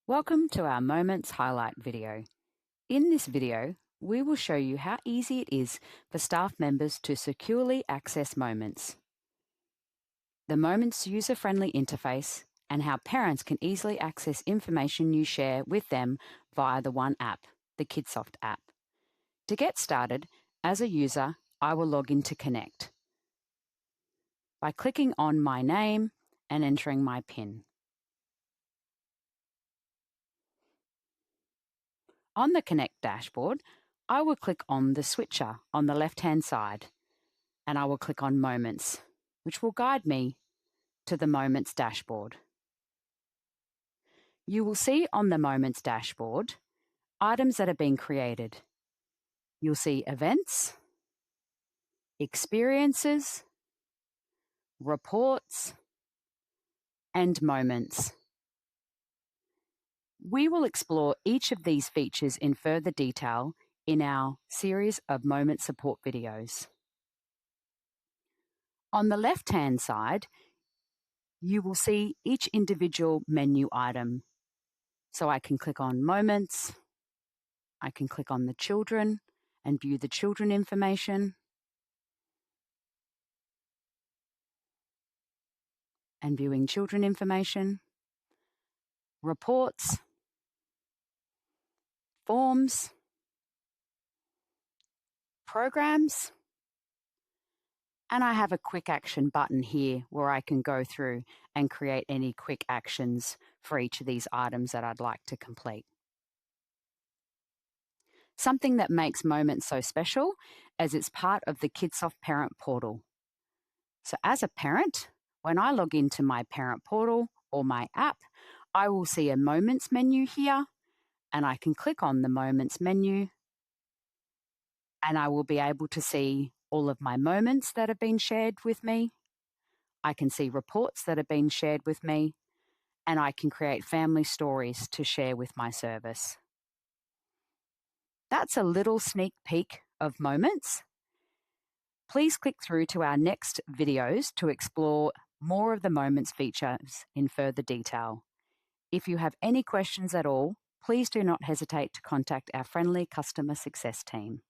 Welcome to our Moments highlight video. In this video, we will show you how easy it is for staff members to securely access Moments, the Moments user-friendly interface, and how parents can easily access information you share with them via the one app, the Kidsoft app. To get started, as a user, I will log in to Connect by clicking on my name and entering my PIN. On the Connect dashboard, I will click on the switcher on the left-hand side, and I will click on Moments, which will guide me to the Moments dashboard. You will see on the Moments dashboard items that have been created. You'll see events, experiences, reports, and moments. We will explore each of these features in further detail in our series of moment support videos. On the left-hand side, you will see each individual menu item. So I can click on Moments, I can click on the children and view the children information, and viewing children information, reports, forms, programs, and I have a quick action button here where I can go through and create any quick actions for each of these items that I'd like to complete. Something that makes Moments so special is it's part of the Kidsoft Parent Portal. So as a parent, when I log into my parent portal or my app, I will see a Moments menu here, and I can click on the Moments menu, and I will be able to see all of my moments that have been shared with me. I can see reports that have been shared with me, and I can create family stories to share with my service. That's a little sneak peek of Moments. Please click through to our next videos to explore more of the Moments features in further detail. If you have any questions at all, please do not hesitate to contact our friendly customer success team.